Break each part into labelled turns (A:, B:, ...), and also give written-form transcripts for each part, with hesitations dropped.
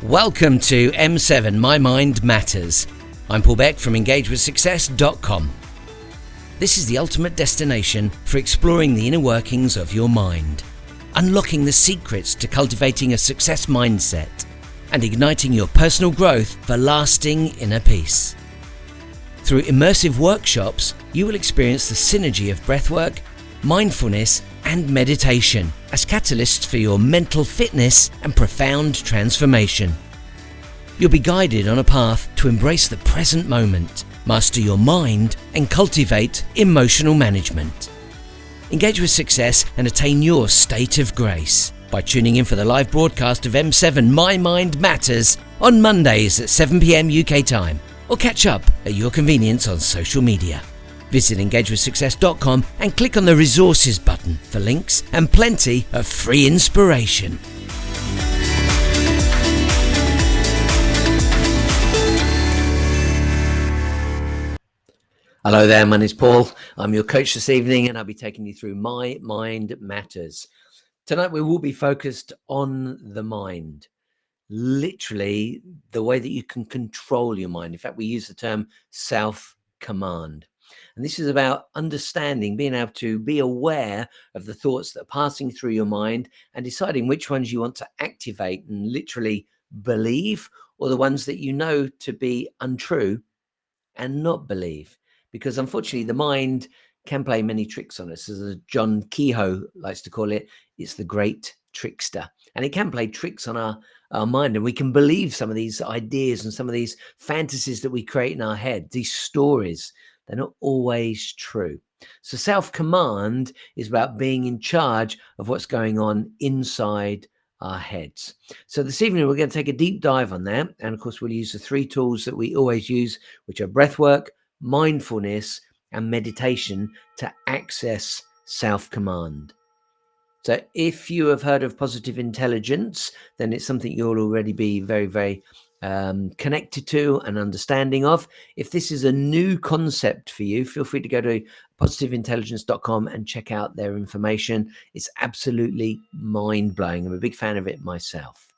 A: Welcome to M7 My Mind Matters. I'm Paul Beck from EngageWithSuccess.com. This is the ultimate destination for exploring the inner workings of your mind, unlocking the secrets to cultivating a success mindset, and igniting your personal growth for lasting inner peace. Through immersive workshops, you will experience the synergy of breathwork, mindfulness, and meditation as catalysts for your mental fitness and profound transformation. You'll be guided on a path to embrace the present moment, master your mind, and cultivate emotional management. Engage with success and attain your state of grace by tuning in for the live broadcast of M7 My Mind Matters on Mondays at 7 p.m. UK time, or catch up at your convenience on social media. Visit EngageWithSuccess.com and click on the resources button for links and plenty of free inspiration. Hello there, my name is Paul. I'm your coach this evening and I'll be taking you through My Mind Matters. Tonight we will be focused on the mind, literally the way that you can control your mind. In fact, we use the term self-command. And this is about understanding, being able to be aware of the thoughts that are passing through your mind and deciding which ones you want to activate and literally believe, or the ones that you know to be untrue and not believe. Because unfortunately, the mind can play many tricks on us. As John Kehoe likes to call it, it's the great trickster. And it can play tricks on our mind. And we can believe some of these ideas and some of these fantasies that we create in our head, these stories. They're not always true. So self-command is about being in charge of what's going on inside our heads. So this evening, we're going to take a deep dive on that. And of course, we'll use the three tools that we always use, which are breathwork, mindfulness, and meditation to access self-command. So if you have heard of positive intelligence, then it's something you'll already be very, very connected to and understanding of. If this is a new concept for you, feel free to go to positiveintelligence.com and check out their information. It's absolutely mind-blowing. I'm a big fan of it myself.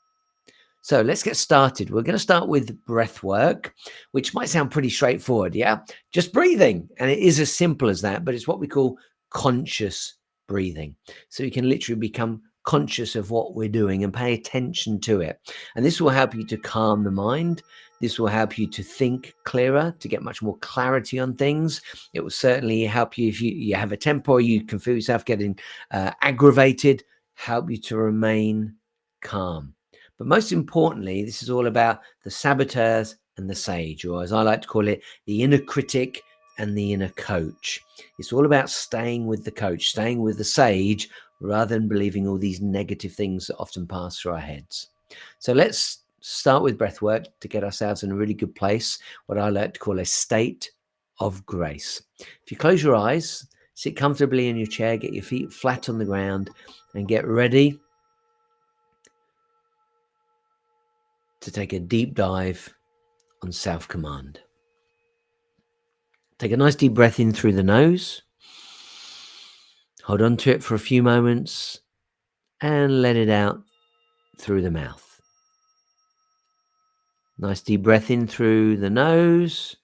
A: So let's get started. We're going to start with breath work, which might sound pretty straightforward. Yeah, just breathing. And it is as simple as that, but it's what we call conscious breathing. So you can literally become conscious of what we're doing and pay attention to it. And this will help you to calm the mind. This will help you to think clearer, to get much more clarity on things. It will certainly help you if you have a temper, or you can feel yourself getting aggravated, help you to remain calm. But most importantly, this is all about the saboteurs and the sage, or as I like to call it, the inner critic and the inner coach. It's all about staying with the coach, staying with the sage, rather than believing all these negative things that often pass through our heads. So let's start with breath work to get ourselves in a really good place, what I like to call a state of grace. If you close your eyes, sit comfortably in your chair, get your feet flat on the ground, and get ready to take a deep dive on self-command. Take a nice deep breath in through the nose. Hold on to it for a few moments and let it out through the mouth. Nice deep breath in through the nose.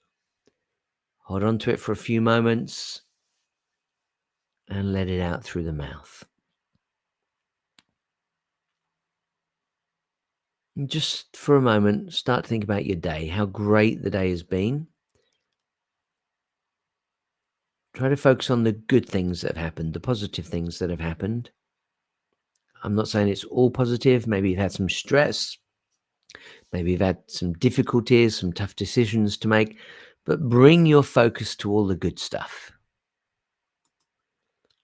A: Hold on to it for a few moments and let it out through the mouth. And just for a moment, start to think about your day, how great the day has been. Try to focus on the good things that have happened, the positive things that have happened. I'm not saying it's all positive. Maybe you've had some stress. Maybe you've had some difficulties, some tough decisions to make. But bring your focus to all the good stuff.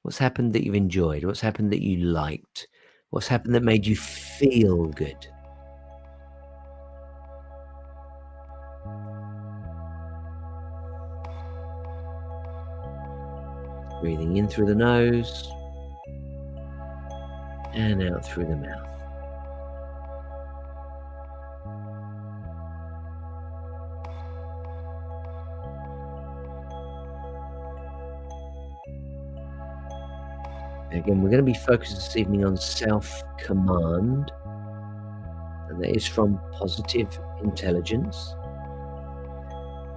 A: What's happened that you've enjoyed? What's happened that you liked? What's happened that made you feel good? Breathing in through the nose and out through the mouth. Again, we're going to be focused this evening on self-command. And and that is from positive intelligence.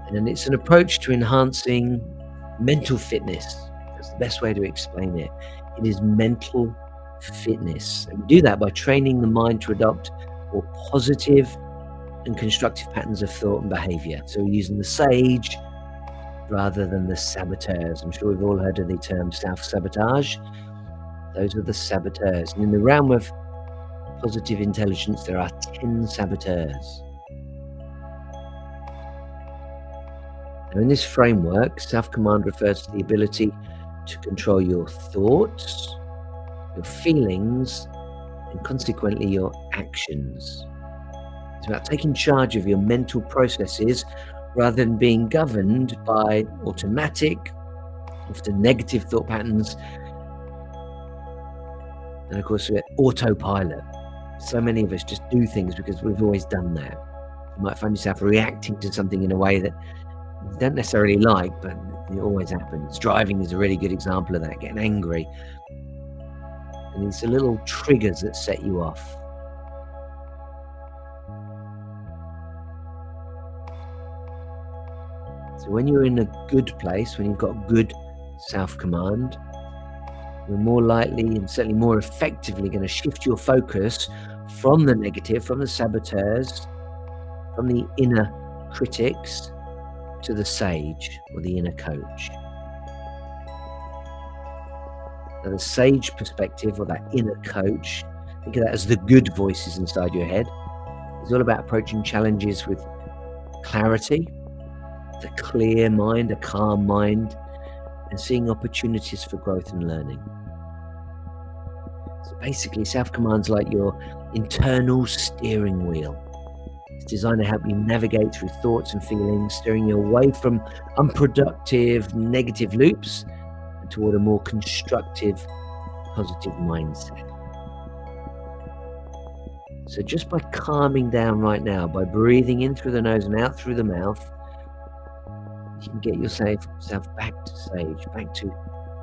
A: And it's an approach to enhancing mental fitness. That's the best way to explain it. It is mental fitness. And we do that by training the mind to adopt more positive and constructive patterns of thought and behavior. So we're using the sage rather than the saboteurs. I'm sure we've all heard of the term self-sabotage. Those are the saboteurs. And in the realm of positive intelligence, there are 10 saboteurs. Now, in this framework, self-command refers to the ability to control your thoughts, your feelings, and consequently your actions. It's about taking charge of your mental processes rather than being governed by automatic, often negative thought patterns. And of course, we're autopilot. So many of us just do things because we've always done that. You might find yourself reacting to something in a way that you don't necessarily like, but it always happens. Driving is a really good example of that, getting angry. And these are little triggers that set you off. So when you're in a good place, when you've got good self-command, you're more likely and certainly more effectively going to shift your focus from the negative, from the saboteurs, from the inner critics, to the sage or the inner coach. Now, the sage perspective, or that inner coach, think of that as the good voices inside your head. It's all about approaching challenges with clarity, a clear mind, a calm mind, and seeing opportunities for growth and learning. So basically, self-command's like your internal steering wheel. It's designed to help you navigate through thoughts and feelings, steering you away from unproductive, negative loops and toward a more constructive, positive mindset. So just by calming down right now, by breathing in through the nose and out through the mouth, you can get yourself back to sage, back to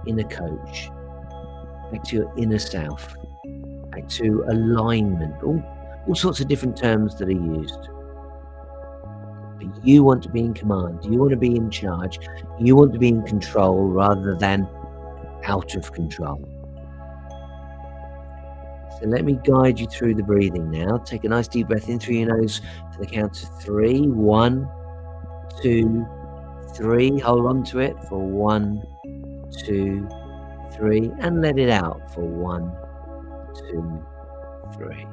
A: inner coach, back to your inner self, back to alignment, all sorts of different terms that are used. But you want to be in command, you want to be in charge, you want to be in control rather than out of control. So let me guide you through the breathing now. Take a nice deep breath in through your nose for the count of 3. 1, 2, 3. Hold on to it for 1, 2, 3, and let it out for 1, 2, 3.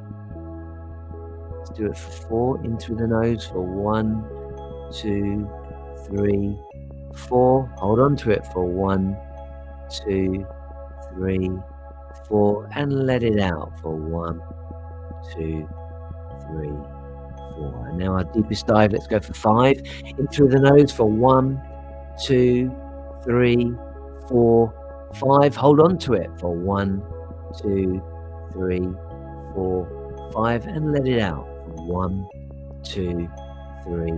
A: Let's do it for 4. In through the nose for 1, 2, 3, 4. Hold on to it for 1, 2, 3, 4, and let it out for 1, 2, 3, 4. And now our deepest dive. Let's go for 5. In through the nose for 1, 2, 3, 4, 5. Hold on to it for 1, 2, 3, 4, 5, and let it out for 1, 2, 3,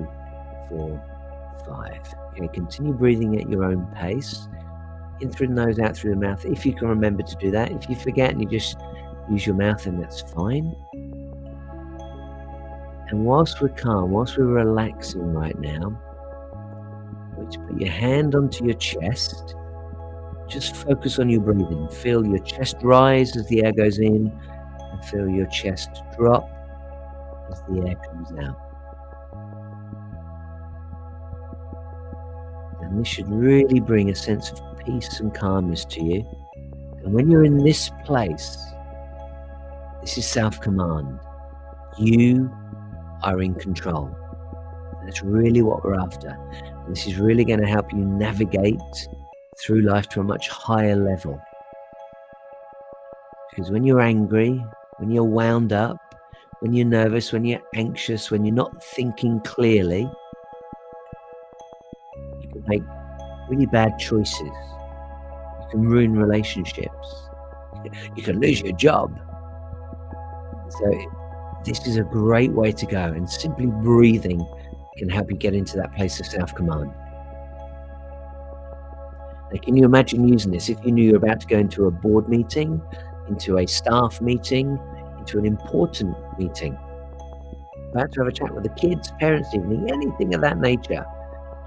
A: 4, 5. Okay, continue breathing at your own pace. In through the nose, out through the mouth, if you can remember to do that. If you forget and you just use your mouth, then that's fine. And whilst we're calm, whilst we're relaxing right now, I want you to put your hand onto your chest. Just focus on your breathing. Feel your chest rise as the air goes in, and feel your chest drop as the air comes out. And this should really bring a sense of peace and calmness to you. And when you're in this place, this is self-command. You are in control. That's really what we're after. And this is really going to help you navigate through life to a much higher level. Because when you're angry, when you're wound up, when you're nervous, when you're anxious, when you're not thinking clearly, you can make really bad choices. You can ruin relationships. You can lose your job. So this is a great way to go, and simply breathing can help you get into that place of self-command. Now, can you imagine using this if you knew you're about to go into a board meeting, into a staff meeting, into an important meeting? about to have a chat with the kids, parents' evening, anything of that nature,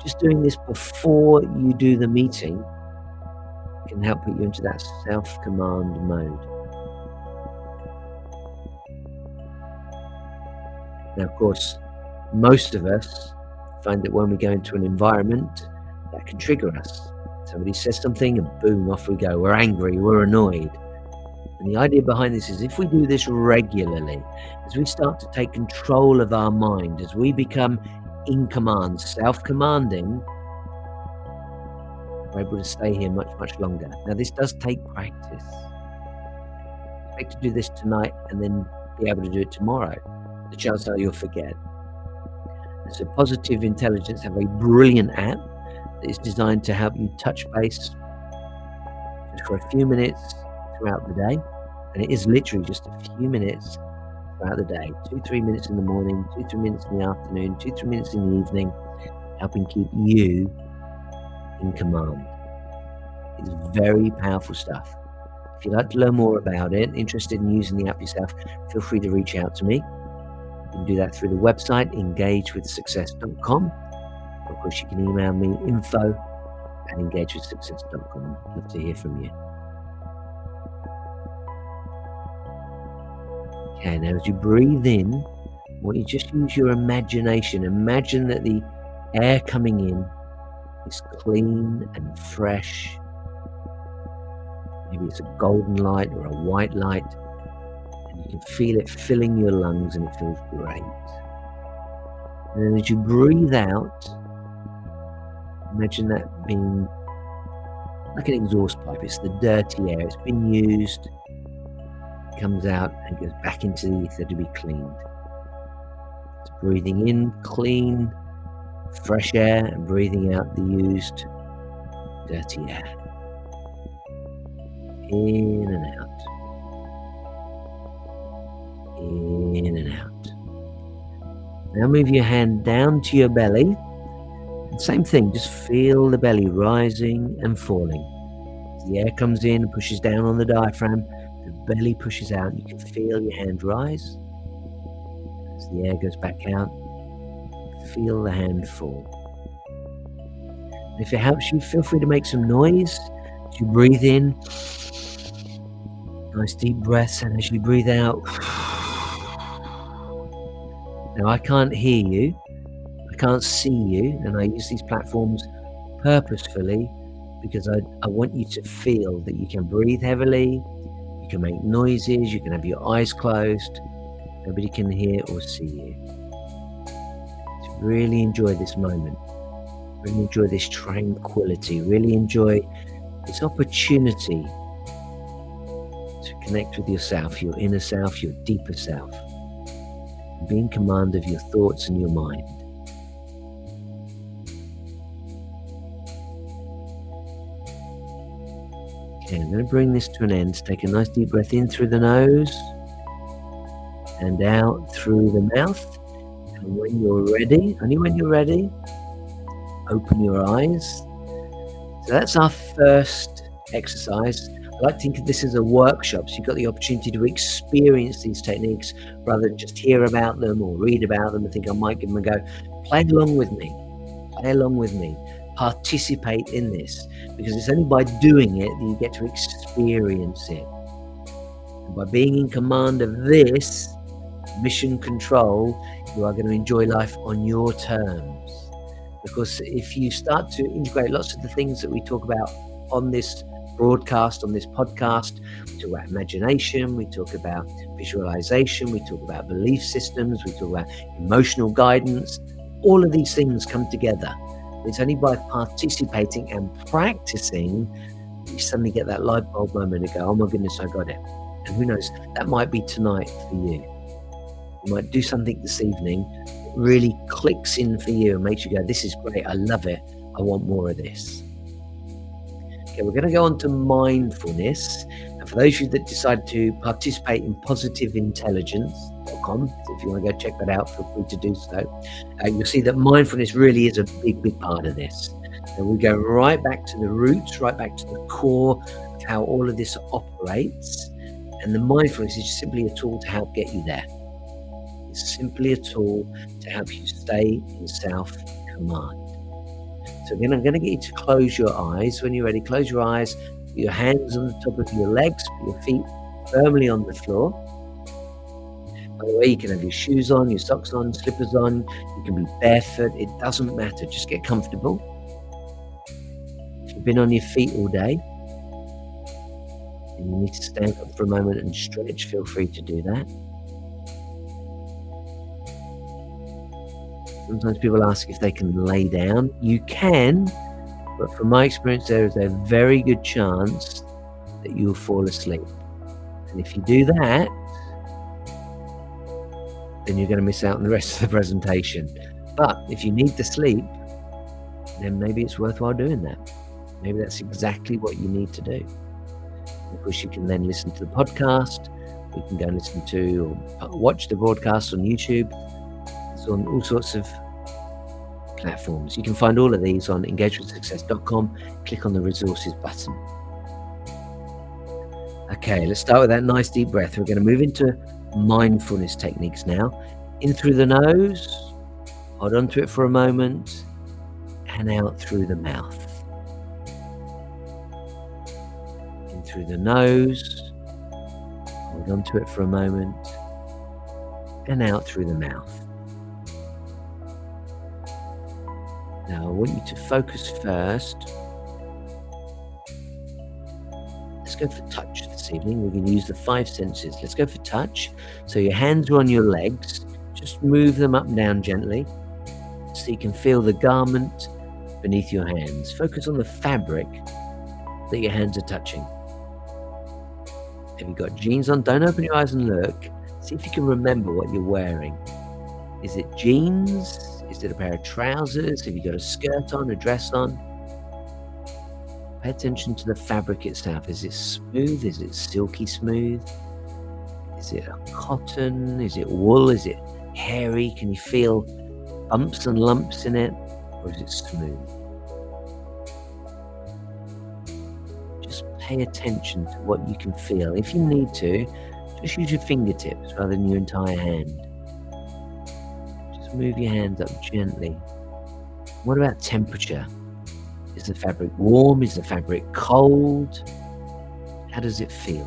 A: just doing this before you do the meeting can help put you into that self-command mode. Now, of course, most of us find that when we go into an environment, that can trigger us. Somebody says something and boom, off we go. We're angry, we're annoyed. And the idea behind this is if we do this regularly, as we start to take control of our mind, as we become in command, self-commanding, we're able to stay here much, much longer. Now, this does take practice. Expect to do this tonight and then be able to do it tomorrow. The chances are you'll forget. So Positive Intelligence have a brilliant app that is designed to help you touch base just for a few minutes throughout the day. And it is literally just a few minutes throughout the day, 2-3 minutes in the morning, 2-3 minutes in the afternoon, 2-3 minutes in the evening, helping keep you in command. It's very powerful stuff. If you'd like to learn more about it, interested in using the app yourself, feel free to reach out to me. You can do that through the website engagewithsuccess.com. Of course, you can email me info@engagewithsuccess.com. I'd love to hear from you. Okay, now as you breathe in, I want you to just use your imagination. Imagine that the air coming in is clean and fresh. Maybe it's a golden light or a white light, and you can feel it filling your lungs and it feels great. And then as you breathe out, imagine that being like an exhaust pipe. It's the dirty air. It's been used, it comes out and goes back into the ether to be cleaned. It's breathing in clean, fresh air and breathing out the used, dirty air. In and out. In and out. Now move your hand down to your belly. And same thing, just feel the belly rising and falling. As the air comes in and pushes down on the diaphragm, the belly pushes out. You can feel your hand rise. As the air goes back out, feel the hand fall. And if it helps you, feel free to make some noise as you breathe in. Nice deep breaths, and as you breathe out. Now, I can't hear you, I can't see you, and I use these platforms purposefully because I want you to feel that you can breathe heavily, you can make noises, you can have your eyes closed, nobody can hear or see you. So really enjoy this moment, really enjoy this tranquility, really enjoy this opportunity to connect with yourself, your inner self, your deeper self, and be in command of your thoughts and your mind. Okay, I'm going to bring this to an end. Take a nice deep breath in through the nose and out through the mouth. And when you're ready, only when you're ready, open your eyes. So that's our first exercise. I like to think of this as a workshop, so you've got the opportunity to experience these techniques rather than just hear about them or read about them and think I might give them a go. Play along with me. Play along with me. Participate in this, because it's only by doing it that you get to experience it. And by being in command of this mission control, you are going to enjoy life on your terms. Because if you start to integrate lots of the things that we talk about on this broadcast, on this podcast, we talk about imagination, we talk about visualization, we talk about belief systems, we talk about emotional guidance, all of these things come together. It's only by participating and practicing you suddenly get that light bulb moment to go, oh my goodness, I got it. And who knows, that might be tonight for you. You might do something this evening that really clicks in for you and makes you go, this is great, I love it, I want more of this. Okay, we're going to go on to mindfulness. And for those of you that decide to participate in positiveIntelligence.com, so if you want to go check that out, feel free to do so. You'll see that mindfulness really is a big, big part of this. And we go right back to the roots, right back to the core of how all of this operates. And the mindfulness is simply a tool to help get you there. It's simply a tool to help you stay in self-command. So again, I'm going to get you to close your eyes. When you're ready, close your eyes, put your hands on the top of your legs, put your feet firmly on the floor. By the way, you can have your shoes on, your socks on, slippers on, you can be barefoot, it doesn't matter, just get comfortable. If you've been on your feet all day and you need to stand up for a moment and stretch, feel free to do that. Sometimes people ask if they can lay down. You can, but from my experience, there is a very good chance that you'll fall asleep. And if you do that, then you're going to miss out on the rest of the presentation. But if you need to sleep, then maybe it's worthwhile doing that. Maybe that's exactly what you need to do. Of course, you can then listen to the podcast. You can go and listen to or watch the broadcast on YouTube. It's on all sorts of platforms. You can find all of these on engagewithsuccess.com. Click on the resources button. Okay, let's start with that nice deep breath. We're going to move into mindfulness techniques now. In through the nose, hold on to it for a moment, and out through the mouth. In through the nose, hold on to it for a moment, and out through the mouth. Now, I want you to focus first. Let's go for touch this evening. We're going to use the 5 senses. Let's go for touch. So your hands are on your legs. Just move them up and down gently so you can feel the garment beneath your hands. Focus on the fabric that your hands are touching. Have you got jeans on? Don't open your eyes and look. See if you can remember what you're wearing. Is it jeans? Is it a pair of trousers? Have you got a skirt on, a dress on? Pay attention to the fabric itself. Is it smooth? Is it silky smooth? Is it a cotton? Is it wool? Is it hairy? Can you feel bumps and lumps in it? Or is it smooth? Just pay attention to what you can feel. If you need to, just use your fingertips rather than your entire hand. Just move your hands up gently. What about temperature? Is the fabric warm? Is the fabric cold? How does it feel?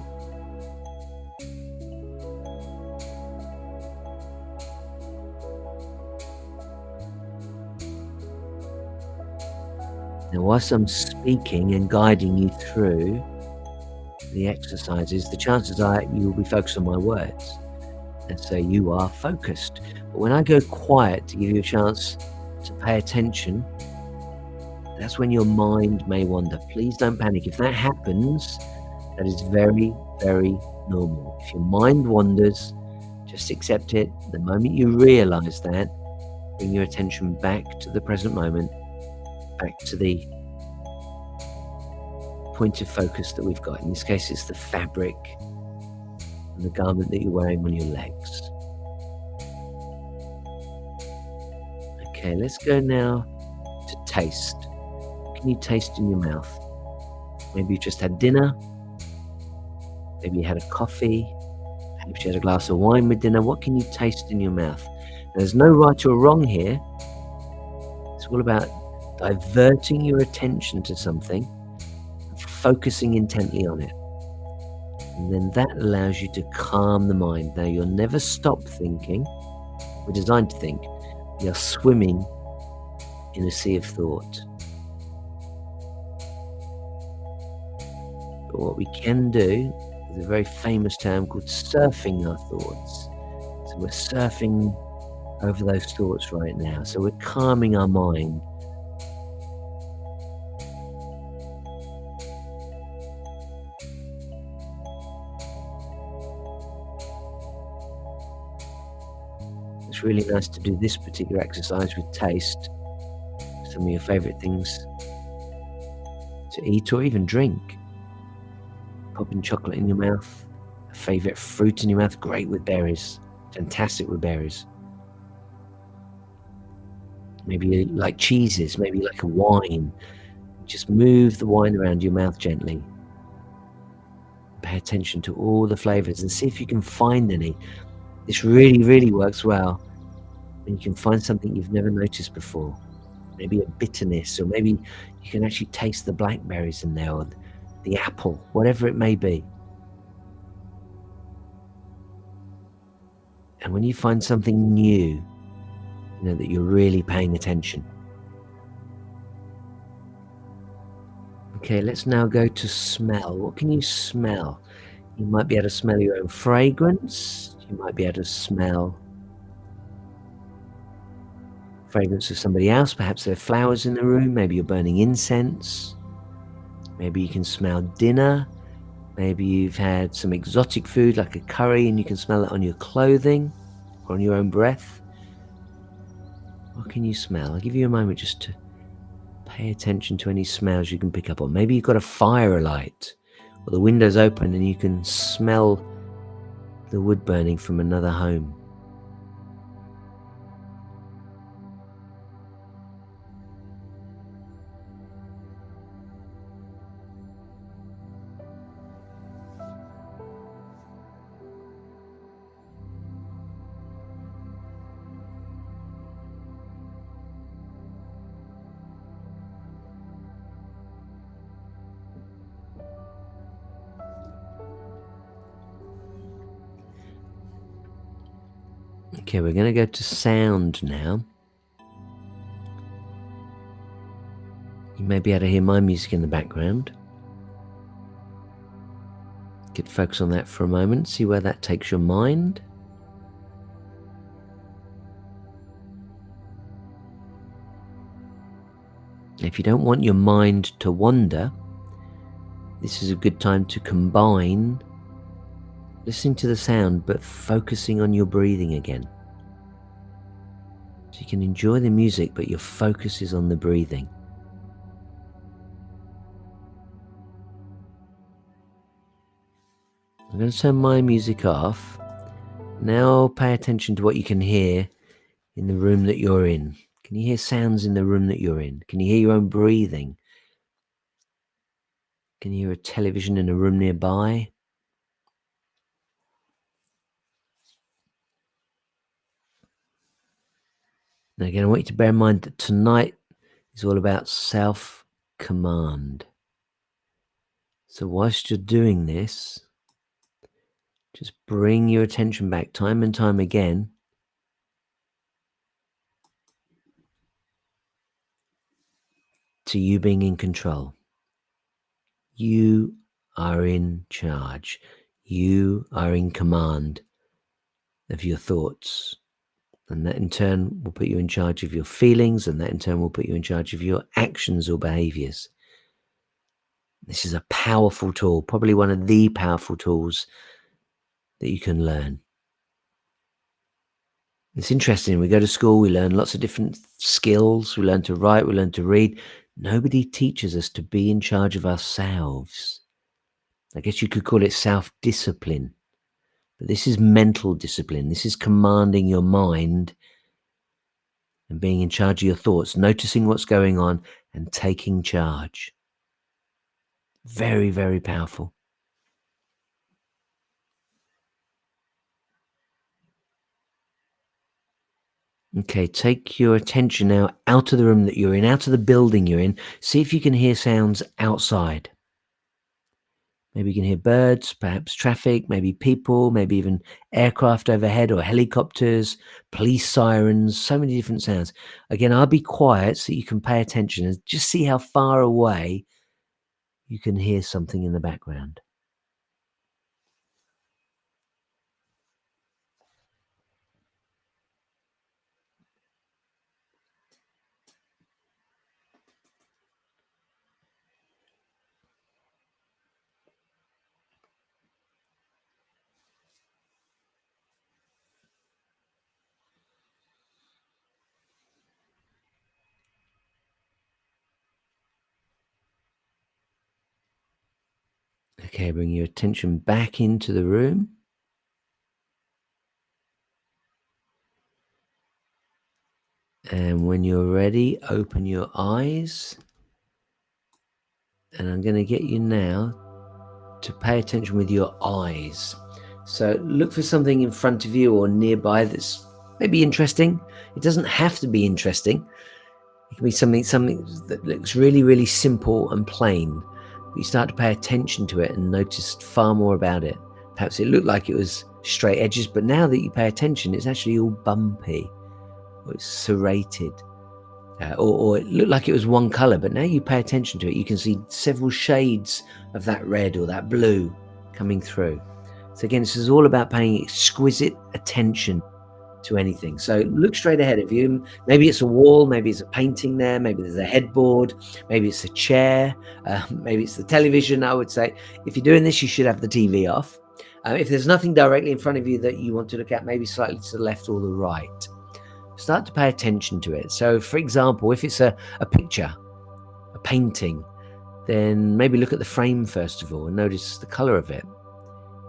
A: Now, whilst I'm speaking and guiding you through the exercises, the chances are you will be focused on my words. And so you are focused. But when I go quiet to give you a chance to pay attention, that's when your mind may wander. Please don't panic. If that happens, that is very, very normal. If your mind wanders, just accept it. The moment you realize that, bring your attention back to the present moment, back to the point of focus that we've got. In this case, it's the fabric and the garment that you're wearing on your legs. Okay, let's go now to taste. What can you taste in your mouth? Maybe you just had dinner. Maybe you had a coffee. Maybe you had a glass of wine with dinner. What can you taste in your mouth? There's no right or wrong here. It's all about diverting your attention to something, focusing intently on it. And then that allows you to calm the mind. Now, you'll never stop thinking. We're designed to think. We are swimming in a sea of thought. But what we can do is a very famous term called surfing our thoughts. So we're surfing over those thoughts right now. So we're calming our mind. It's really nice to do this particular exercise with taste. Some of your favorite things to eat or even drink. Popping chocolate in your mouth, a favorite fruit in your mouth, great with berries, fantastic with berries. Maybe you like cheeses, maybe you like a wine. Just move the wine around your mouth gently. Pay attention to all the flavors and see if you can find any. This really, really works well when you can find something you've never noticed before. Maybe a bitterness, or maybe you can actually taste the blackberries in there, or the apple, whatever it may be. And when you find something new, you know that you're really paying attention. Okay, let's now go to smell. What can you smell? You might be able to smell your own fragrance. You might be able to smell fragrance of somebody else. Perhaps there are flowers in the room. Maybe you're burning incense. Maybe you can smell dinner. Maybe you've had some exotic food like a curry and you can smell it on your clothing or on your own breath. What can you smell? I'll give you a moment just to pay attention to any smells you can pick up on. Maybe you've got a fire alight or the window's open and you can smell the wood burning from another home. Okay, we're going to go to sound now. You may be able to hear my music in the background. Could focus on that for a moment, see where that takes your mind. If you don't want your mind to wander, this is a good time to combine listening to the sound but focusing on your breathing again. So you can enjoy the music, but your focus is on the breathing. I'm going to turn my music off. Now pay attention to what you can hear in the room that you're in. Can you hear sounds in the room that you're in? Can you hear your own breathing? Can you hear a television in a room nearby? Now again, I want you to bear in mind that tonight is all about self-command. So whilst you're doing this, just bring your attention back time and time again to you being in control. You are in charge. You are in command of your thoughts. And that in turn will put you in charge of your feelings, and that in turn will put you in charge of your actions or behaviors. This is a powerful tool, probably one of the powerful tools that you can learn. It's interesting. We go to school, we learn lots of different skills. We learn to write, we learn to read. Nobody teaches us to be in charge of ourselves. I guess you could call it self-discipline. But this is mental discipline. This is commanding your mind and being in charge of your thoughts, noticing what's going on and taking charge. Very, very powerful. Okay, take your attention now out of the room that you're in, out of the building you're in. See if you can hear sounds outside. Maybe you can hear birds, perhaps traffic, maybe people, maybe even aircraft overhead or helicopters, police sirens, so many different sounds. Again, I'll be quiet so you can pay attention and just see how far away you can hear something in the background. Okay, bring your attention back into the room. And when you're ready, open your eyes. And I'm going to get you now to pay attention with your eyes. So look for something in front of you or nearby that's maybe interesting. It doesn't have to be interesting. It can be something that looks really, really simple and plain. But you start to pay attention to it and notice far more about it. Perhaps it looked like it was straight edges, but now that you pay attention, it's actually all bumpy, or it's serrated. Or it looked like it was one color, but now you pay attention to it, you can see several shades of that red or that blue coming through. So again, this is all about paying exquisite attention to anything. So look straight ahead of you. Maybe it's a wall, maybe it's a painting there, maybe there's a headboard, maybe it's a chair, maybe it's the television. I would say if you're doing this, you should have the TV off. If there's nothing directly in front of you that you want to look at, maybe slightly to the left or the right. Start to pay attention to it. So for example, if it's a picture, a painting, then maybe look at the frame first of all and notice the color of it.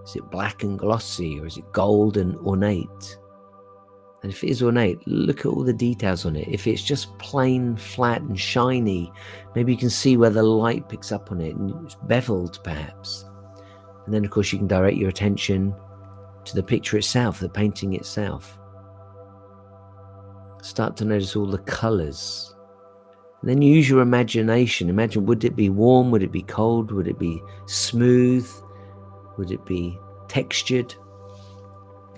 A: Is it black and glossy, or is it gold and ornate? And if it is ornate, look at all the details on it. If it's just plain, flat and shiny, maybe you can see where the light picks up on it and it's beveled perhaps. And then of course you can direct your attention to the picture itself, the painting itself. Start to notice all the colors. And then use your imagination. Imagine, would it be warm? Would it be cold? Would it be smooth? Would it be textured?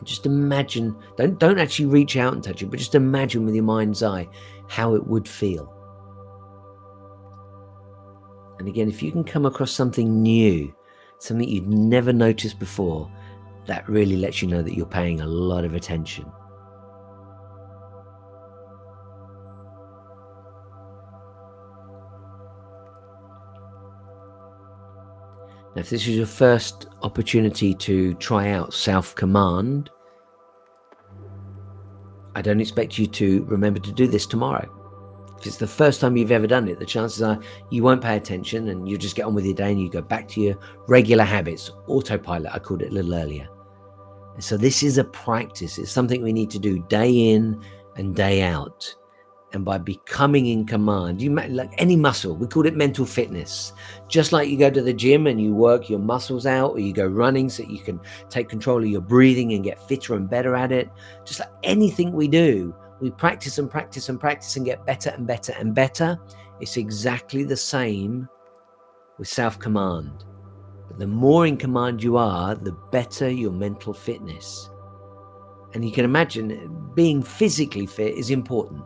A: Just imagine, don't actually reach out and touch it, but just imagine with your mind's eye how it would feel. And again, if you can come across something new, something you'd never noticed before, that really lets you know that you're paying a lot of attention. Now, if this is your first opportunity to try out self-command, I don't expect you to remember to do this tomorrow. If it's the first time you've ever done it, the chances are you won't pay attention and you just get on with your day and you go back to your regular habits, autopilot, I called it a little earlier. And so this is a practice. It's something we need to do day in and day out. And by becoming in command, like any muscle, we call it mental fitness. Just like you go to the gym and you work your muscles out, or you go running so you can take control of your breathing and get fitter and better at it. Just like anything we do, we practice and practice and practice and get better and better and better. It's exactly the same with self-command. But the more in command you are, the better your mental fitness. And you can imagine being physically fit is important.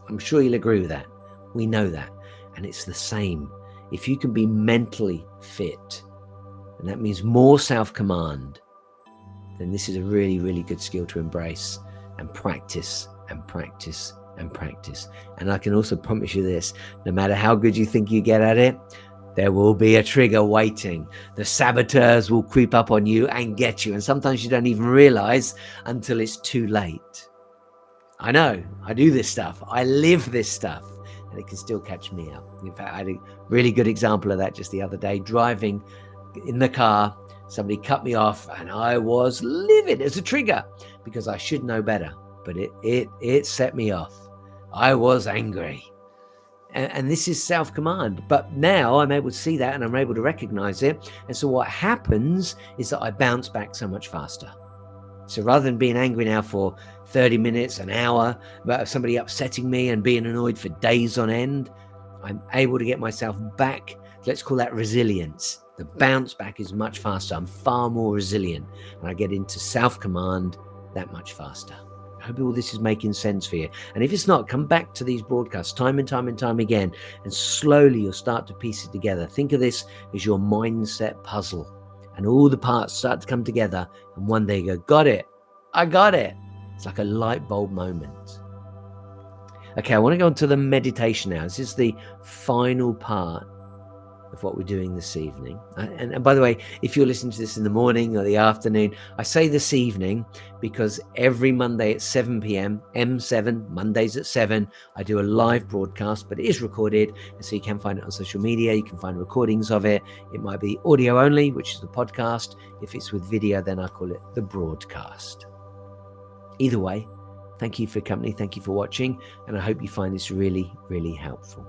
A: I'm sure you'll agree with that. We know that. And it's the same. If you can be mentally fit, and that means more self-command, then this is a really, really good skill to embrace and practice and practice and practice. And I can also promise you this, no matter how good you think you get at it, there will be a trigger waiting. The saboteurs will creep up on you and get you. And sometimes you don't even realize until it's too late. I know, I do this stuff. I live this stuff, and it can still catch me up. In fact, I had a really good example of that just the other day. Driving in the car, somebody cut me off, and I was livid as a trigger because I should know better. But it set me off. I was angry. And this is self-command. But now I'm able to see that and I'm able to recognize it. And so what happens is that I bounce back so much faster. So rather than being angry now for 30 minutes, an hour, about somebody upsetting me and being annoyed for days on end, I'm able to get myself back. Let's call that resilience. The bounce back is much faster. I'm far more resilient when I get into self-command that much faster. I hope all this is making sense for you. And if it's not, come back to these broadcasts time and time and time again, and slowly you'll start to piece it together. Think of this as your mindset puzzle. And all the parts start to come together, and one day you go, got it, I got it. It's like a light bulb moment. Okay, I want to go on to the meditation now. This is the final part of what we're doing this evening. And by the way, if you're listening to this in the morning or the afternoon, I say this evening because every Monday at 7 p.m, M7, Mondays at 7, I do a live broadcast, but it is recorded. And so you can find it on social media. You can find recordings of it. It might be audio only, which is the podcast. If it's with video, then I call it the broadcast. Either way, thank you for your company. Thank you for watching. And I hope you find this really, really helpful.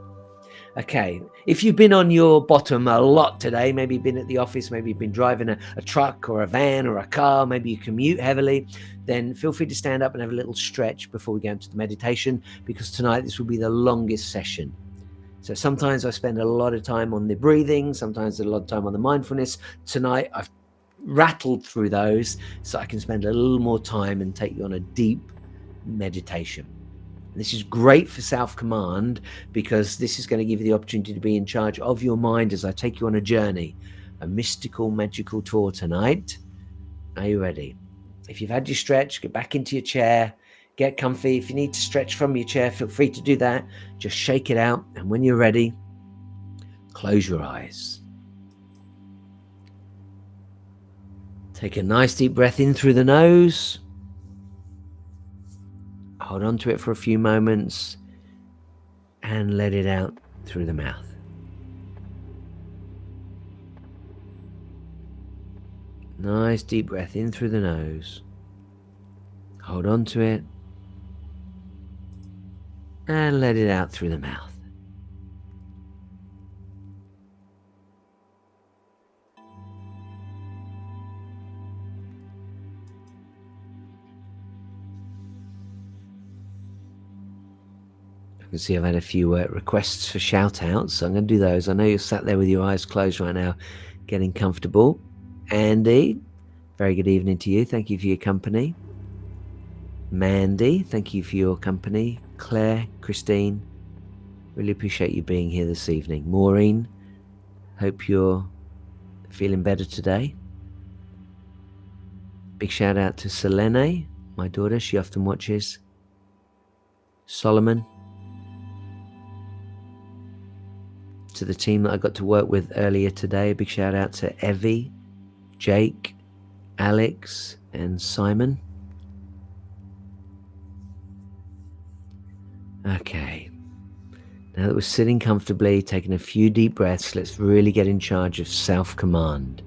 A: Okay. If you've been on your bottom a lot today, maybe you've been at the office, maybe you've been driving a truck or a van or a car, maybe you commute heavily, then feel free to stand up and have a little stretch before we go into the meditation, because tonight this will be the longest session. So sometimes I spend a lot of time on the breathing, sometimes a lot of time on the mindfulness. Tonight I've rattled through those so I can spend a little more time and take you on a deep meditation. This is great for self-command, because this is going to give you the opportunity to be in charge of your mind as I take you on a journey, a mystical, magical tour tonight. Are you ready? If you've had your stretch, get back into your chair, get comfy. If you need to stretch from your chair, feel free to do that. Just shake it out. And when you're ready, close your eyes. Take a nice deep breath in through the nose. Hold on to it for a few moments and let it out through the mouth. Nice deep breath in through the nose. Hold on to it and let it out through the mouth. I can see I've had a few requests for shout outs, so I'm going to do those. I know you're sat there with your eyes closed right now, getting comfortable. Andy, very good evening to you. Thank you for your company. Mandy, thank you for your company. Claire, Christine, really appreciate you being here this evening. Maureen, hope you're feeling better today. Big shout out to Selene, my daughter, she often watches. Solomon, to the team that I got to work with earlier today, a big shout out to Evie, Jake, Alex, and Simon. Okay, now that we're sitting comfortably, taking a few deep breaths, let's really get in charge of self-command.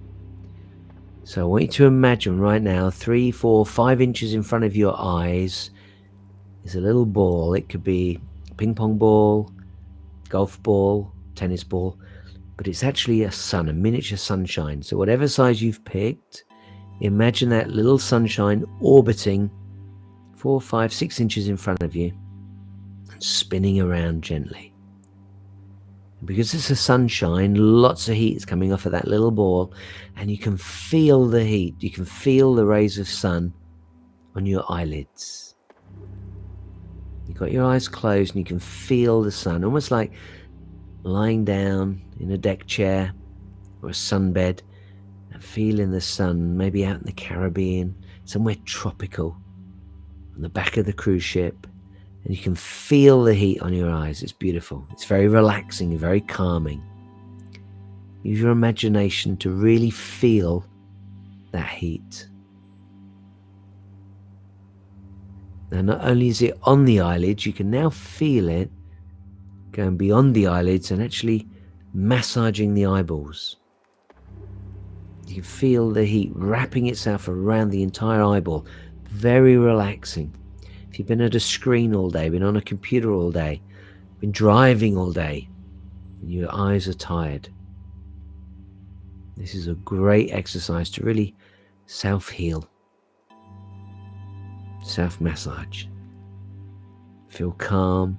A: So I want you to imagine right now, 3, 4, 5 inches in front of your eyes is a little ball. It could be a ping pong ball, golf ball, tennis ball, but it's actually a sun, a miniature sunshine. So whatever size you've picked, imagine that little sunshine orbiting 4, 5, 6 inches in front of you and spinning around gently. Because it's a sunshine, lots of heat is coming off of that little ball, and you can feel the heat. You can feel the rays of sun on your eyelids. You've got your eyes closed and you can feel the sun, almost like lying down in a deck chair or a sunbed and feeling the sun, maybe out in the Caribbean, somewhere tropical, on the back of the cruise ship. And you can feel the heat on your eyes. It's beautiful. It's very relaxing and very calming. Use your imagination to really feel that heat. Now, not only is it on the eyelids, you can now feel it going beyond the eyelids and actually massaging the eyeballs. You can feel the heat wrapping itself around the entire eyeball. Very relaxing. If you've been at a screen all day, been on a computer all day, been driving all day, and your eyes are tired, this is a great exercise to really self-heal, self-massage. Feel calm,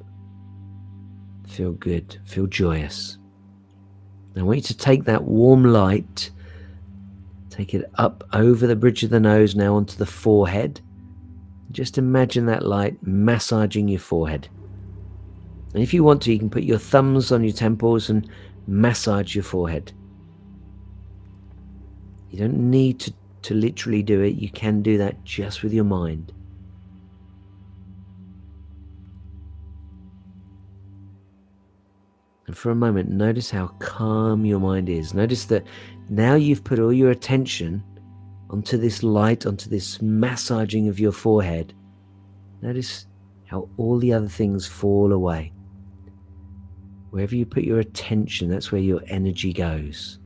A: feel good, feel joyous. Now I want you to take that warm light, take it up over the bridge of the nose now onto the forehead. Just imagine that light massaging your forehead. And if you want to, you can put your thumbs on your temples and massage your forehead. You don't need to literally do it. You can do that just with your mind. And for a moment, notice how calm your mind is. Notice that now you've put all your attention onto this light, onto this massaging of your forehead. Notice how all the other things fall away. Wherever you put your attention, that's where your energy goes.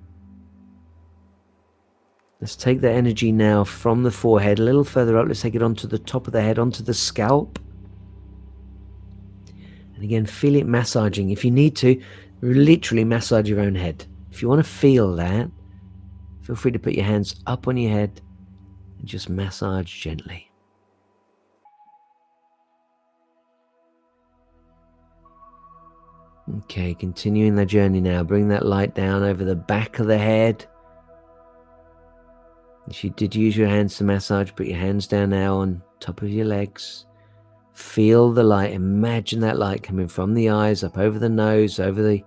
A: Let's take that energy now from the forehead a little further up. Let's take it onto the top of the head, onto the scalp. And again, feel it massaging. If you need to, Literally massage your own head. If you want to feel that, feel free to put your hands up on your head and just massage gently. Okay, continuing the journey now. Bring that light down over the back of the head. If you did use your hands to massage, put your hands down now on top of your legs. Feel the light. Imagine that light coming from the eyes, up over the nose, over the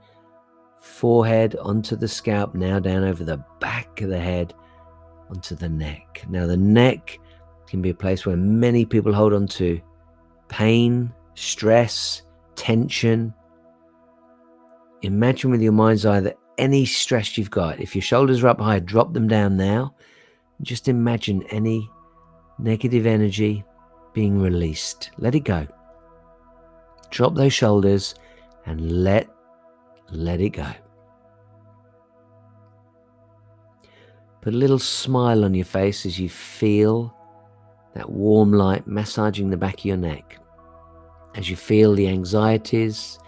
A: forehead, onto the scalp, now down over the back of the head, onto the neck. Now the neck can be a place where many people hold on to pain, stress, tension. Imagine with your mind's eye that any stress you've got, if your shoulders are up high, drop them down now. Just imagine any negative energy being released. Let it go. Drop those shoulders and let it go. Put a little smile on your face as you feel that warm light massaging the back of your neck. As you feel the anxieties,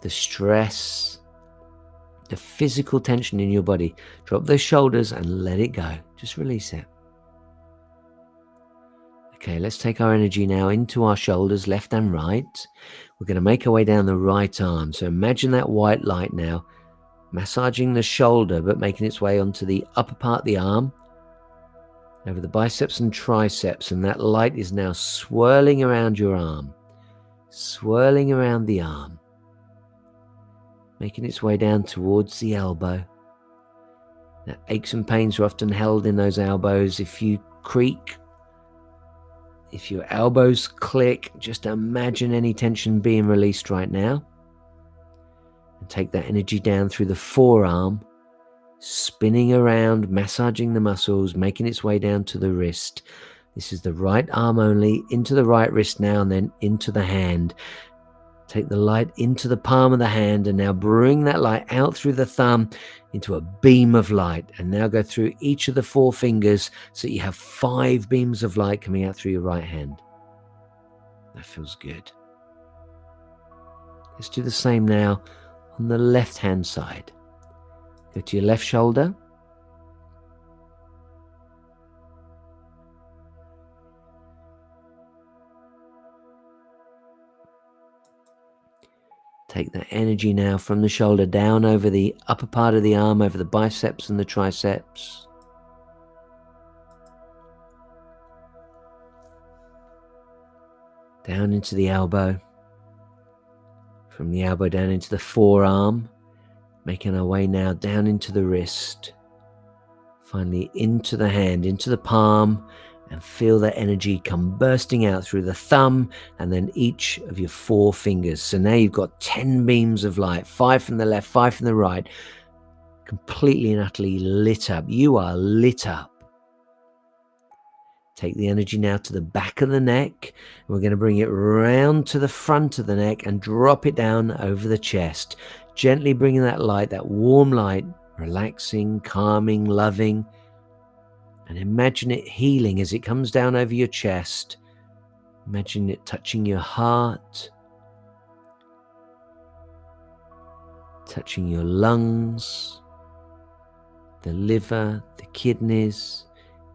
A: the stress, the physical tension in your body, drop those shoulders and let it go. Just release it. Okay, let's take our energy now into our shoulders, left and right. We're going to make our way down the right arm. So imagine that white light now, massaging the shoulder, but making its way onto the upper part of the arm, over the biceps and triceps. And that light is now swirling around your arm, swirling around the arm, making its way down towards the elbow. Now, aches and pains are often held in those elbows. If you creak, if your elbows click, just imagine any tension being released right now. And take that energy down through the forearm, spinning around, massaging the muscles, making its way down to the wrist. This is the right arm only, into the right wrist now, and then into the hand. Take the light into the palm of the hand and now bring that light out through the thumb into a beam of light, and now go through each of the 4 fingers so that you have 5 beams of light coming out through your right hand. That feels good. Let's do the same now on the left hand side. Go to your left shoulder. Take that energy now from the shoulder down over the upper part of the arm, over the biceps and the triceps. Down into the elbow. From the elbow down into the forearm. Making our way now down into the wrist. Finally into the hand, into the palm. And feel that energy come bursting out through the thumb and then each of your 4 fingers. So now you've got 10 beams of light, 5 from the left, 5 from the right, completely and utterly lit up. You are lit up. Take the energy now to the back of the neck. We're going to bring it round to the front of the neck and drop it down over the chest. Gently bringing that light, that warm light, relaxing, calming, loving. And imagine it healing as it comes down over your chest. Imagine it touching your heart, touching your lungs, the liver, the kidneys,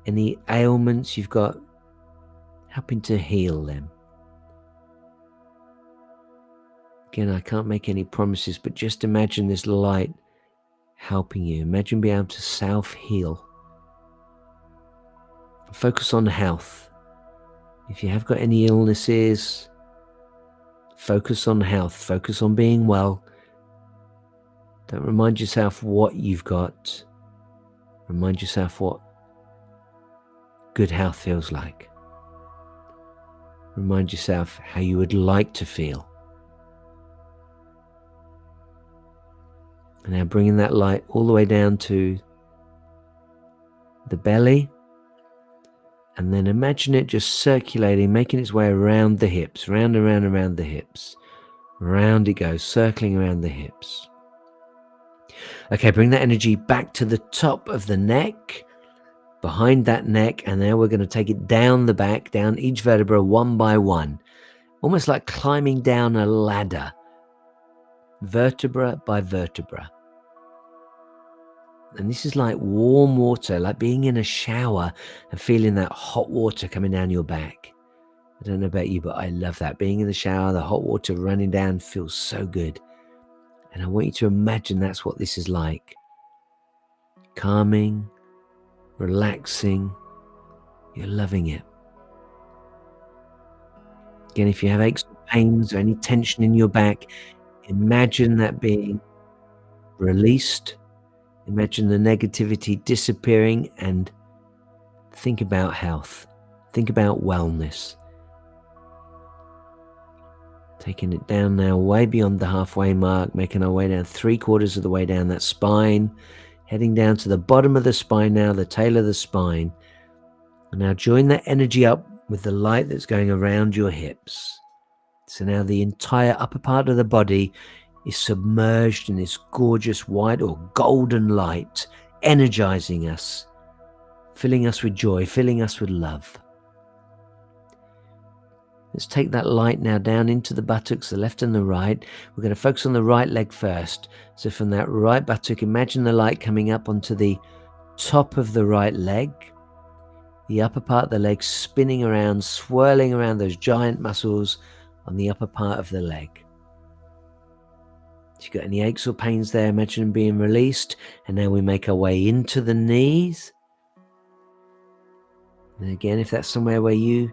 A: any ailments you've got, helping to heal them. Again, I can't make any promises, but just imagine this light helping you. Imagine being able to self-heal. Focus on health. If you have got any illnesses, focus on health. Focus on being well. Don't remind yourself what you've got. Remind yourself what good health feels like. Remind yourself how you would like to feel. And now bringing that light all the way down to the belly. And then imagine it just circulating, making its way around the hips, round and round and round the hips. Round it goes, circling around the hips. Okay, bring that energy back to the top of the neck, behind that neck, and now we're going to take it down the back, down each vertebra one by one, almost like climbing down a ladder. vertebra by vertebra. And this is like warm water, like being in a shower and feeling that hot water coming down your back. I don't know about you, but I love that. Being in the shower, the hot water running down feels so good. And I want you to imagine that's what this is like. Calming, relaxing, you're loving it. Again, if you have aches or pains or any tension in your back, imagine that being released. Imagine the negativity disappearing and think about health. Think about wellness. Taking it down now, way beyond the halfway mark, making our way down 3/4 of the way down that spine, heading down to the bottom of the spine now, the tail of the spine. And now join that energy up with the light that's going around your hips. So now the entire upper part of the body is submerged in this gorgeous white or golden light, energizing us, filling us with joy, filling us with love. Let's take that light now down into the buttocks, the left and the right. We're going to focus on the right leg first. So from that right buttock, imagine the light coming up onto the top of the right leg, the upper part of the leg spinning around, swirling around those giant muscles on the upper part of the leg. If you've got any aches or pains there, imagine them being released. And now we make our way into the knees. And again, if that's somewhere where you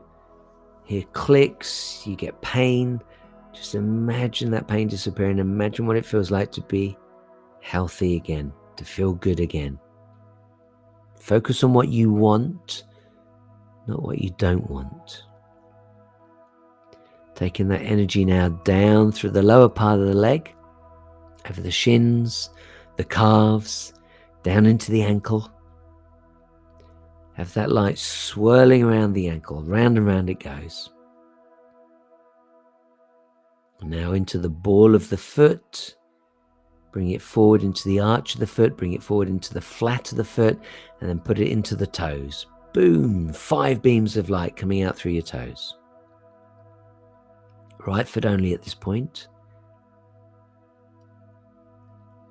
A: hear clicks, you get pain, just imagine that pain disappearing. Imagine what it feels like to be healthy again, to feel good again. Focus on what you want, not what you don't want. Taking that energy now down through the lower part of the leg, over the shins, the calves, down into the ankle. Have that light swirling around the ankle, round and round it goes. Now into the ball of the foot. Bring it forward into the arch of the foot, bring it forward into the flat of the foot, and then put it into the toes. Boom! 5 beams of light coming out through your toes. Right foot only at this point.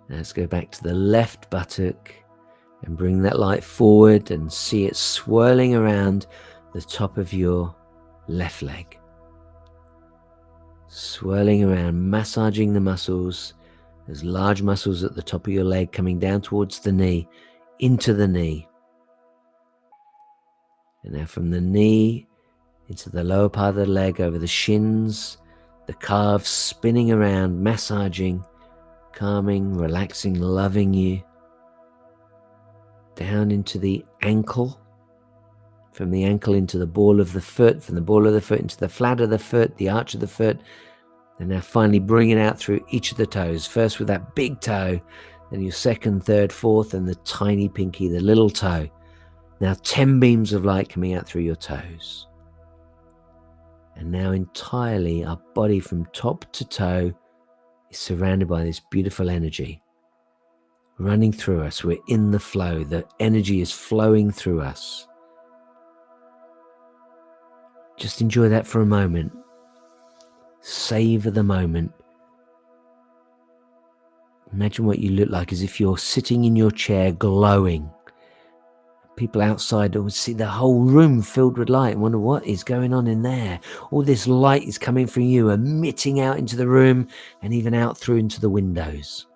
A: Now let's go back to the left buttock and bring that light forward and see it swirling around the top of your left leg. Swirling around, massaging the muscles. There's large muscles at the top of your leg coming down towards the knee, into the knee. And now from the knee into the lower part of the leg, over the shins, the calves, spinning around, massaging, calming, relaxing, loving you. Down into the ankle, from the ankle into the ball of the foot, from the ball of the foot into the flat of the foot, the arch of the foot, and now finally bring it out through each of the toes, first with that big toe, then your second, third, fourth, and the tiny pinky, the little toe. Now 10 beams of light coming out through your toes. And now entirely our body from top to toe is surrounded by this beautiful energy running through us. We're in the flow. The energy is flowing through us. Just enjoy that for a moment. Savor the moment. Imagine what you look like as if you're sitting in your chair glowing. People outside would see the whole room filled with light and wonder what is going on in there. All this light is coming from you, emitting out into the room and even out through into the windows.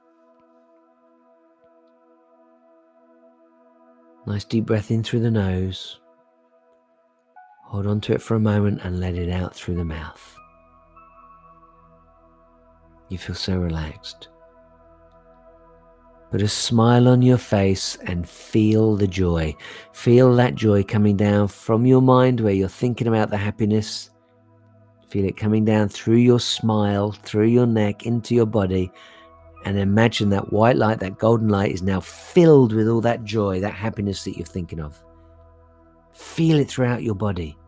A: Nice deep breath in through the nose. Hold on to it for a moment and let it out through the mouth. You feel so relaxed. Put a smile on your face and feel the joy. Feel that joy coming down from your mind where you're thinking about the happiness. Feel it coming down through your smile, through your neck, into your body. And imagine that white light, that golden light is now filled with all that joy, that happiness that you're thinking of. Feel it throughout your body.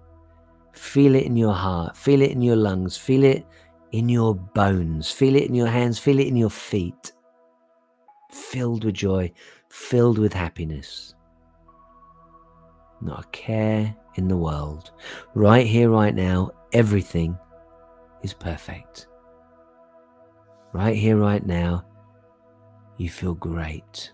A: Feel it in your heart. Feel it in your lungs. Feel it in your bones. Feel it in your hands. Feel it in your feet. Filled with joy, filled with happiness. Not a care in the world. Right here, right now, everything is perfect. right here, right now, you feel great.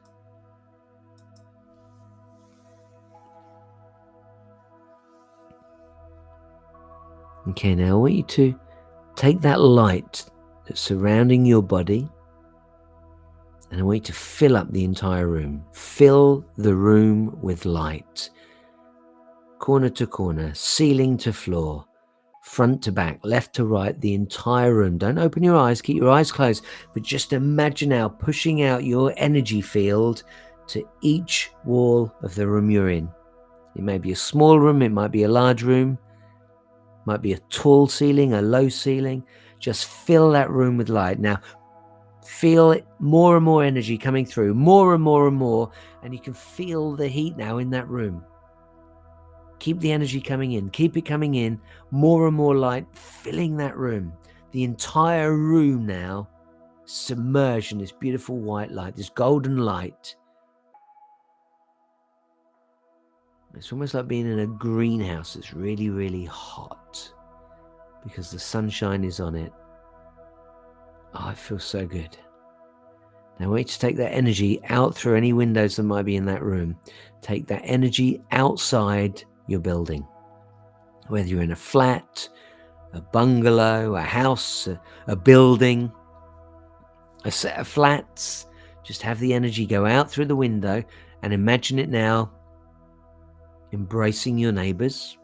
A: Okay, now I want you to take that light that's surrounding your body, and I want you to fill up the entire room. Fill the room with light. Corner to corner, ceiling to floor, front to back, left to right, the entire room. Don't open your eyes, keep your eyes closed, but just imagine now pushing out your energy field to each wall of the room you're in. It may be a small room, it might be a large room, it might be a tall ceiling, a low ceiling. Just fill that room with light. Now, feel it, more and more energy coming through, more and more and more, and you can feel the heat now in that room. Keep the energy coming in, keep it coming in, more and more light filling that room. The entire room now submerged in this beautiful white light, this golden light. It's almost like being in a greenhouse that's really, really hot because the sunshine is on it. Oh, it feels so good. Now I want you to take that energy out through any windows that might be in that room. Take that energy outside your building. Whether you're in a flat, a bungalow, a house, a building, a set of flats, just have the energy go out through the window and imagine it now embracing your neighbors.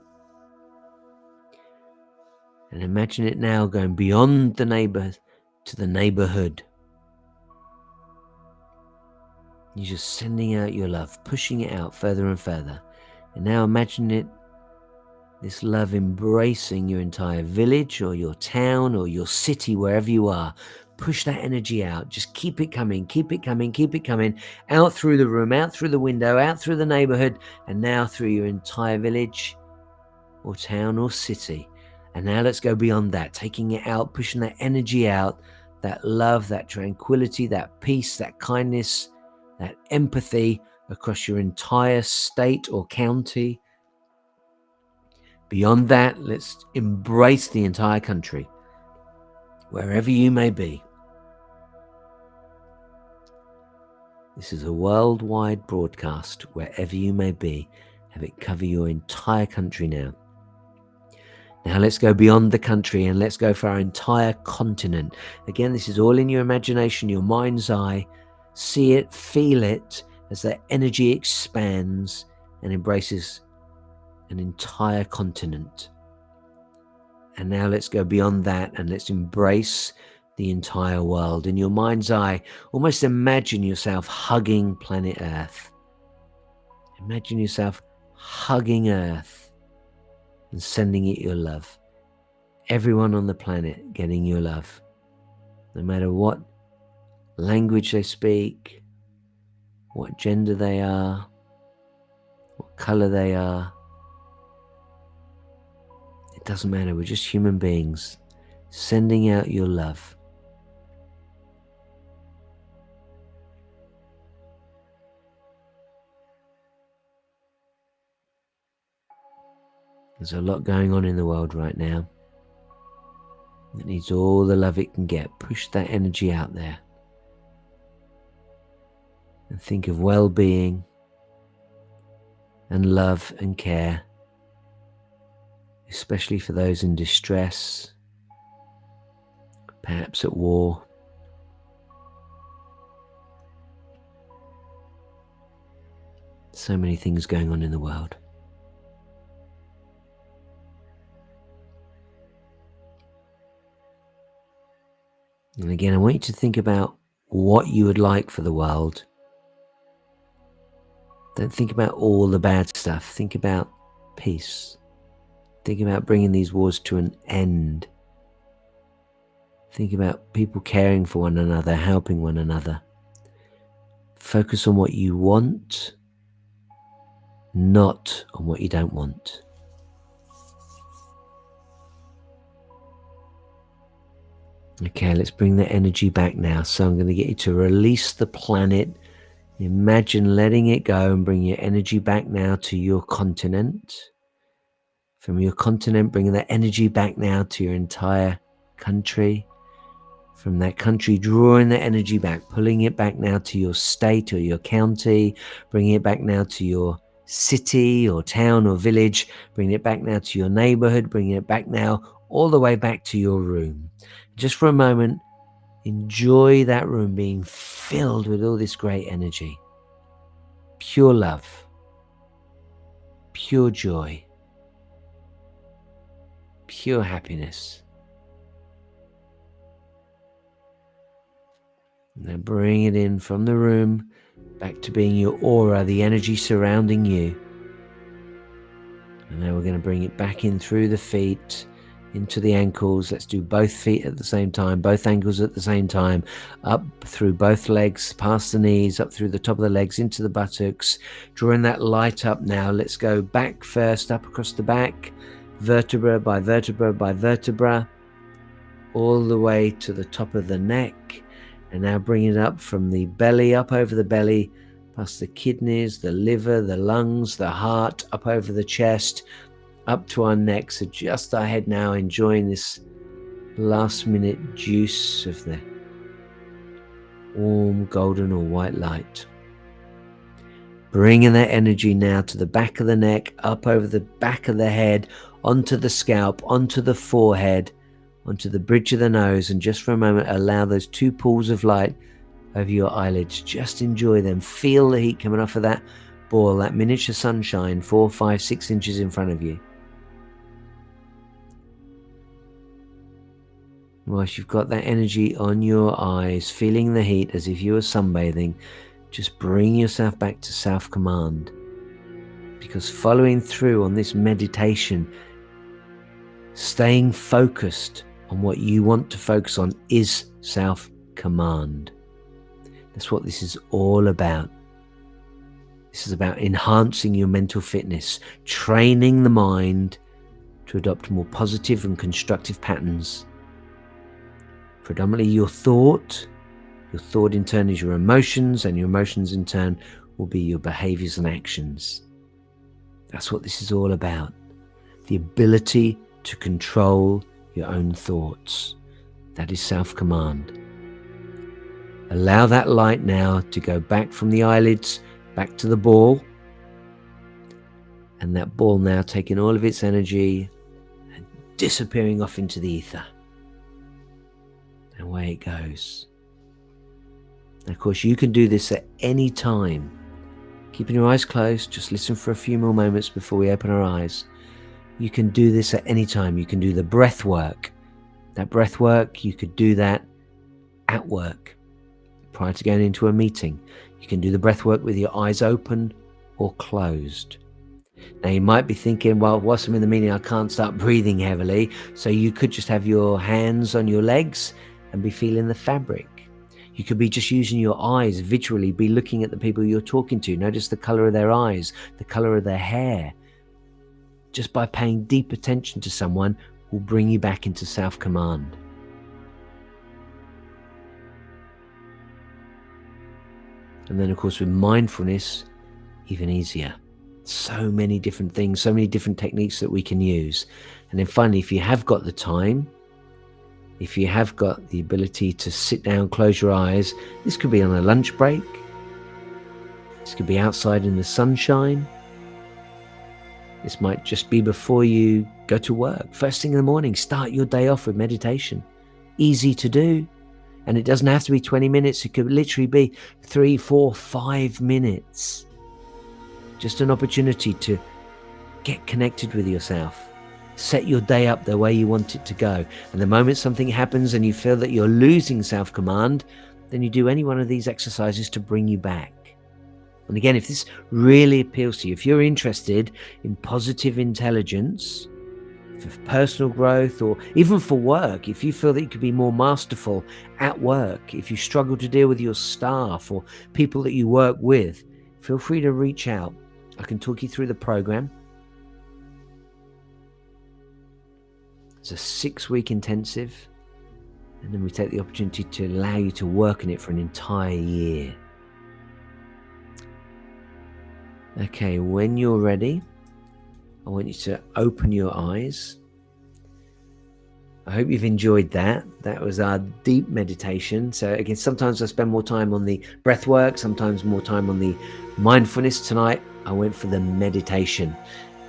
A: And imagine it now going beyond the neighbor to the neighborhood. You're just sending out your love, pushing it out further and further. And now imagine it, this love embracing your entire village or your town or your city, wherever you are. Push that energy out. Just keep it coming, keep it coming, keep it coming. Out through the room, out through the window, out through the neighborhood, and now through your entire village or town or city. And now let's go beyond that, taking it out, pushing that energy out, that love, that tranquility, that peace, that kindness, that empathy across your entire state or county. Beyond that, let's embrace the entire country, wherever you may be. This is a worldwide broadcast, wherever you may be. Have it cover your entire country now. Now let's go beyond the country and let's go for our entire continent. Again, this is all in your imagination, your mind's eye. See it, feel it as that energy expands and embraces an entire continent. And now let's go beyond that and let's embrace the entire world. In your mind's eye, almost imagine yourself hugging planet Earth. Imagine yourself hugging Earth and sending it your love. Everyone on the planet getting your love. No matter what language they speak, what gender they are, what color they are. It doesn't matter, we're just human beings sending out your love. There's a lot going on in the world right now. It needs all the love it can get. Push that energy out there. And think of well-being and love and care, especially for those in distress, perhaps at war. So many things going on in the world. And again, I want you to think about what you would like for the world. Don't think about all the bad stuff. Think about peace. Think about bringing these wars to an end. Think about people caring for one another, helping one another. Focus on what you want, not on what you don't want. Okay, let's bring the energy back now. So I'm going to get you to release the planet. Imagine letting it go and bring your energy back now to your continent. From your continent, bringing that energy back now to your entire country. from that country, drawing that energy back, pulling it back now to your state or your county, bringing it back now to your city or town or village, bringing it back now to your neighborhood, bringing it back now all the way back to your room. Just for a moment, enjoy that room being filled with all this great energy, pure love, pure joy, pure happiness. Now bring it in from the room back to being your aura, the energy surrounding you. And now we're going to bring it back in through the feet, into the ankles. Let's do both feet at the same time, both ankles at the same time, up through both legs, past the knees, up through the top of the legs, into the buttocks, drawing that light up now. Let's go back first, up across the back, vertebra by vertebra by vertebra, all the way to the top of the neck. And now bring it up from the belly, up over the belly, past the kidneys, the liver, the lungs, the heart, up over the chest, up to our neck. So just our head now, enjoying this last minute juice of the warm golden or white light. Bringing that energy now to the back of the neck, up over the back of the head, onto the scalp, onto the forehead, onto the bridge of the nose. And just for a moment, allow those two pools of light over your eyelids. Just enjoy them. Feel the heat coming off of that ball, that miniature sunshine, 4, 5, 6 inches in front of you. Whilst you've got that energy on your eyes, feeling the heat as if you were sunbathing, just bring yourself back to self-command. Because following through on this meditation, staying focused on what you want to focus on is self-command. That's what this is all about. This is about enhancing your mental fitness, training the mind to adopt more positive and constructive patterns. Predominantly your thought in turn is your emotions, and your emotions in turn will be your behaviors and actions. That's what this is all about. The ability to control your own thoughts. That is self-command. Allow that light now to go back from the eyelids, back to the ball. And that ball now taking all of its energy and disappearing off into the ether. And away it goes. And of course, you can do this at any time. Keeping your eyes closed, just listen for a few more moments before we open our eyes. You can do this at any time. You can do the breath work. That breath work, you could do that at work, prior to going into a meeting. You can do the breath work with your eyes open or closed. Now you might be thinking, well, whilst I'm in the meeting, I can't start breathing heavily. So you could just have your hands on your legs and be feeling the fabric. You could be just using your eyes visually, be looking at the people you're talking to. Notice the color of their eyes, the color of their hair. Just by paying deep attention to someone will bring you back into self-command. And then, of course, with mindfulness, even easier. So many different things, so many different techniques that we can use. And then finally, if you have got the time, if you have got the ability to sit down, close your eyes, this could be on a lunch break. This could be outside in the sunshine. This might just be before you go to work. First thing in the morning, start your day off with meditation. Easy to do. And it doesn't have to be 20 minutes. It could literally be 3, 4, 5 minutes. Just an opportunity to get connected with yourself. Set your day up the way you want it to go. And the moment something happens and you feel that you're losing self-command, then you do any one of these exercises to bring you back. And again, if this really appeals to you, if you're interested in positive intelligence, for personal growth, or even for work, if you feel that you could be more masterful at work, if you struggle to deal with your staff or people that you work with, feel free to reach out. I can talk you through the program. It's a 6-week intensive, and then we take the opportunity to allow you to work in it for an entire year. Okay, when you're ready, I want you to open your eyes. I hope you've enjoyed that. That was our deep meditation. So again, sometimes I spend more time on the breath work, sometimes more time on the mindfulness. Tonight, I went for the meditation,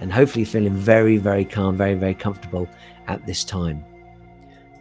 A: and hopefully feeling very, very calm, very, very comfortable at this time.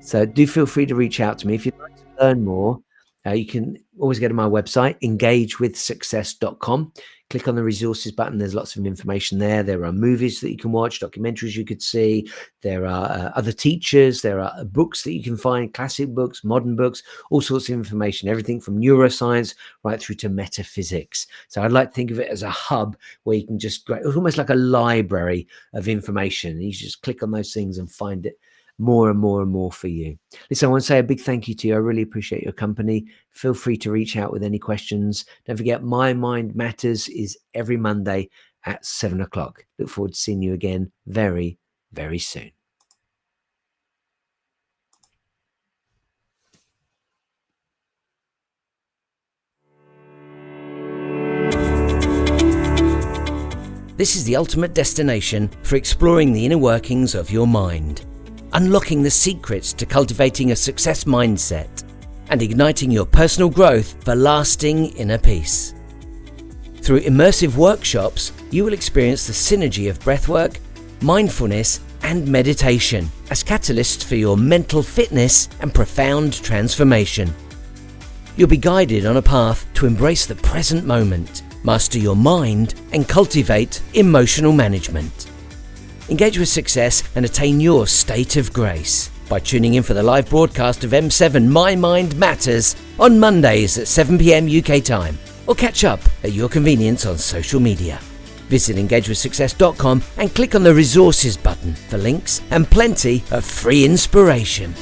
A: So do feel free to reach out to me if you'd like to learn more. You can always go to my website, engagewithsuccess.com. Click on the resources button. There's lots of information there. There are movies that you can watch, documentaries you could see. There are other teachers. There are books that you can find, classic books, modern books, all sorts of information, everything from neuroscience right through to metaphysics. So I'd like to think of it as a hub where you can just, it's almost like a library of information. You just click on those things and find it more and more and more for you. Listen, I want to say a big thank you to you. I really appreciate your company. Feel free to reach out with any questions. Don't forget, My Mind Matters is every Monday at 7 o'clock. Look forward to seeing you again very, very soon. This is the ultimate destination for exploring the inner workings of your mind, unlocking the secrets to cultivating a success mindset, and igniting your personal growth for lasting inner peace. Through immersive workshops, you will experience the synergy of breathwork, mindfulness, and meditation as catalysts for your mental fitness and profound transformation. You'll be guided on a path to embrace the present moment, master your mind, and cultivate emotional management. Engage with success and attain your state of grace by tuning in for the live broadcast of M7 My Mind Matters on Mondays at 7 p.m. UK time, or catch up at your convenience on social media. Visit engagewithsuccess.com and click on the resources button for links and plenty of free inspiration.